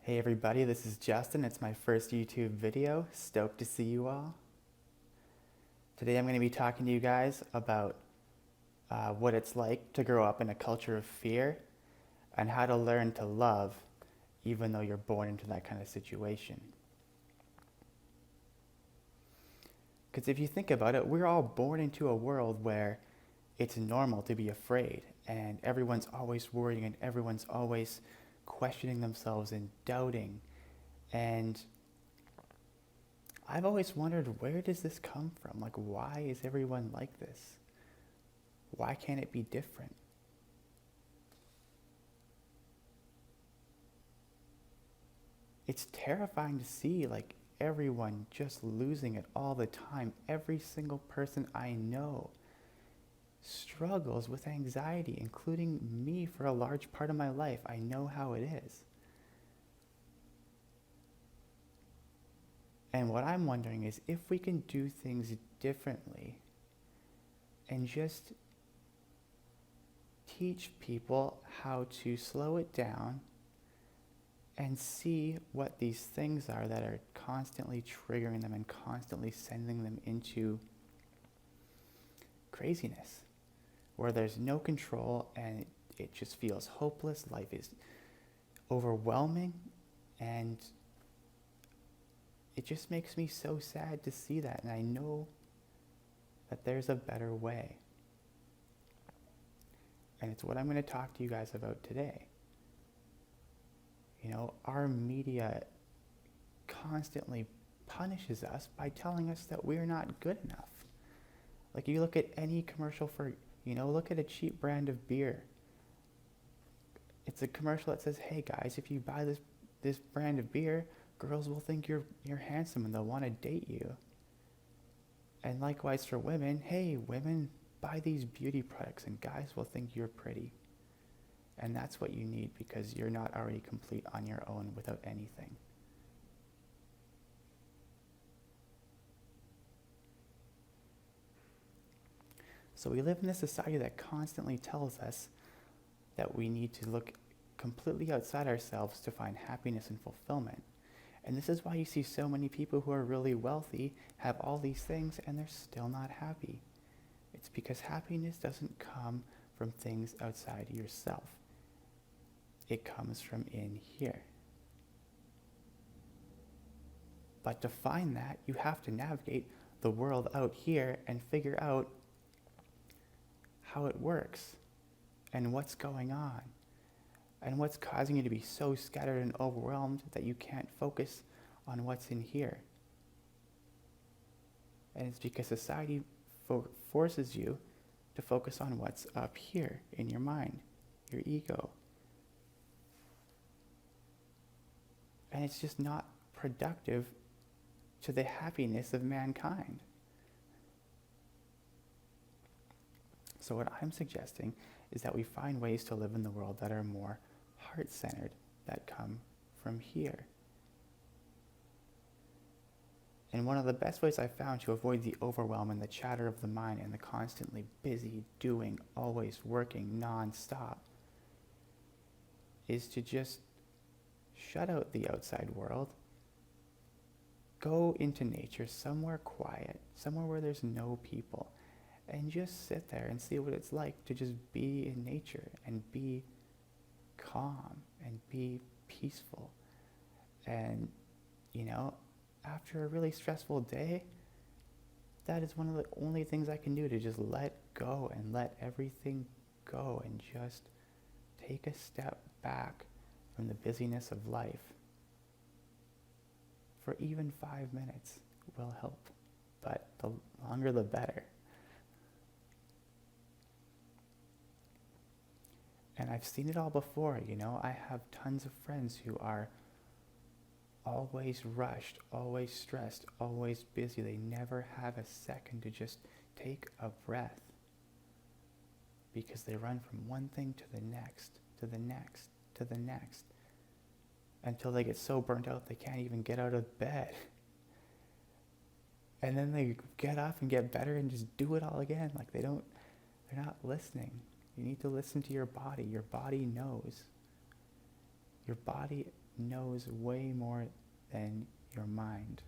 Hey everybody, this is Justin. It's my first YouTube video. Stoked to see you all. Today I'm going to be talking to you guys about what it's like to grow up in a culture of fear and how to learn to love even though you're born into that kind of situation. Because if you think about it, we're all born into a world where it's normal to be afraid and everyone's always worrying and everyone's always questioning themselves and doubting. And I've always wondered, where does this come from? Like, why is everyone like this? Why can't it be different? It's terrifying to see like everyone just losing it all the time. Every single person I know struggles with anxiety, including me for a large part of my life. I know how it is. And what I'm wondering is if we can do things differently and just teach people how to slow it down and see what these things are that are constantly triggering them and constantly sending them into craziness, where there's no control and it just feels hopeless. Life is overwhelming, and it just makes me so sad to see that. And I know that there's a better way. And it's what I'm going to talk to you guys about today. You know, our media constantly punishes us by telling us that we're not good enough. Like, you look at any commercial for, look at a cheap brand of beer. It's a commercial that says, hey guys, if you buy this brand of beer, girls will think you're handsome and they'll want to date you. And likewise for women, hey, women, buy these beauty products and guys will think you're pretty. And that's what you need because you're not already complete on your own without anything. So we live in a society that constantly tells us that we need to look completely outside ourselves to find happiness and fulfillment. And this is why you see so many people who are really wealthy have all these things and they're still not happy. It's because happiness doesn't come from things outside yourself. It comes from in here. But to find that, you have to navigate the world out here and figure out how it works and what's going on and what's causing you to be so scattered and overwhelmed that you can't focus on what's in here. And it's because society forces you to focus on what's up here in your mind, your ego. And it's just not productive to the happiness of mankind. So what I'm suggesting is that we find ways to live in the world that are more heart-centered, that come from here. And one of the best ways I've found to avoid the overwhelm and the chatter of the mind and the constantly busy, doing, always working, non-stop, is to just shut out the outside world, go into nature, somewhere quiet, somewhere where there's no people, and just sit there and see what it's like to just be in nature and be calm and be peaceful. And, after a really stressful day, that is one of the only things I can do, to just let go and let everything go and just take a step back from the busyness of life. For even 5 minutes will help, but the longer the better. And I've seen it all before, I have tons of friends who are always rushed, always stressed, always busy. They never have a second to just take a breath because they run from one thing to the next, to the next, to the next, until they get so burnt out they can't even get out of bed. And then they get up and get better and just do it all again. Like they're not listening. You need to listen to your body. Your body knows. Your body knows way more than your mind.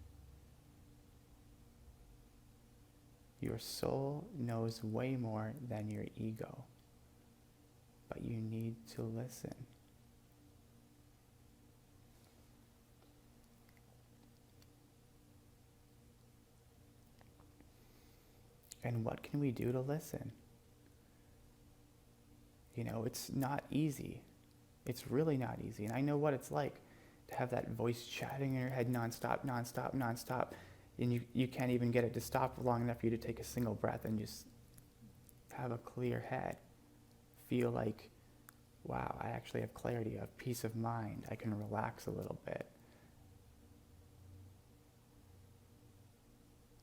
Your soul knows way more than your ego. But you need to listen. And what can we do to listen? You know, it's not easy. It's really not easy. And I know what it's like to have that voice chatting in your head nonstop, and you can't even get it to stop long enough for you to take a single breath and just have a clear head. Feel like, wow, I actually have clarity, I have peace of mind. I can relax a little bit.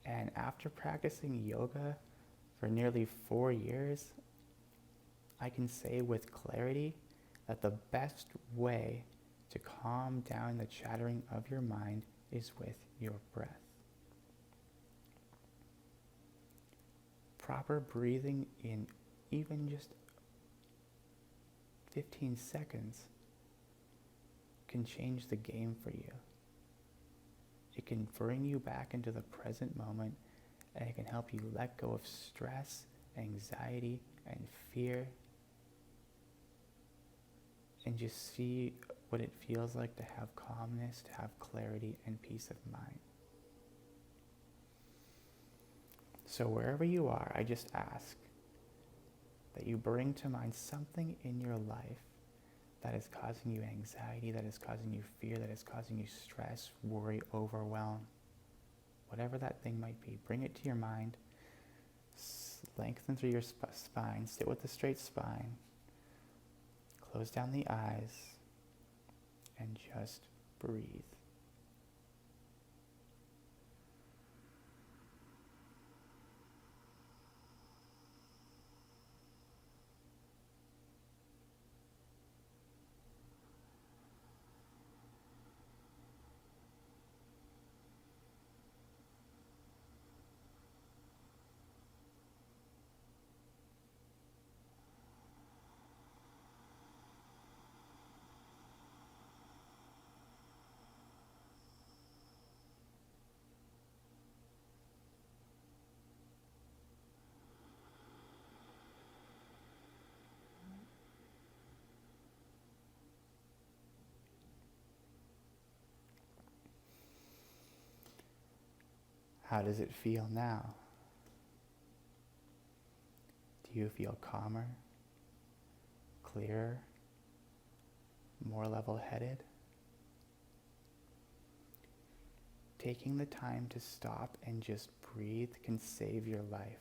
And after practicing yoga for nearly 4 years, I can say with clarity that the best way to calm down the chattering of your mind is with your breath. Proper breathing in even just 15 seconds can change the game for you. It can bring you back into the present moment, and it can help you let go of stress, anxiety, and fear, and just see what it feels like to have calmness, to have clarity and peace of mind. So wherever you are, I just ask that you bring to mind something in your life that is causing you anxiety, that is causing you fear, that is causing you stress, worry, overwhelm. Whatever that thing might be, bring it to your mind. Lengthen through your spine. Sit with a straight spine. Close down the eyes and just breathe. How does it feel now? Do you feel calmer, clearer, more level-headed? Taking the time to stop and just breathe can save your life.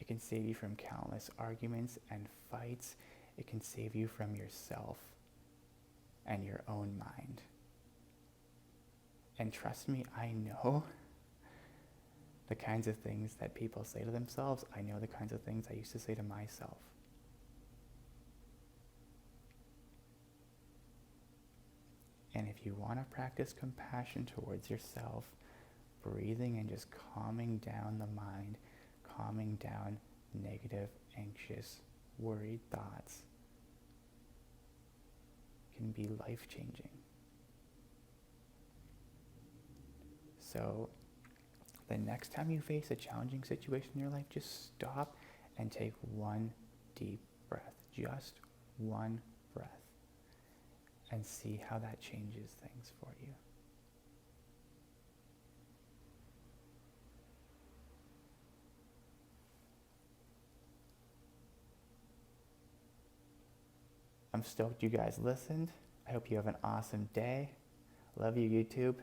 It can save you from countless arguments and fights. It can save you from yourself and your own mind. And trust me, I know the kinds of things that people say to themselves. I know the kinds of things I used to say to myself. And if you want to practice compassion towards yourself, breathing and just calming down the mind, calming down negative, anxious, worried thoughts can be life-changing. So the next time you face a challenging situation in your life, just stop and take one deep breath, just one breath, and see how that changes things for you. I'm stoked you guys listened. I hope you have an awesome day. Love you, YouTube.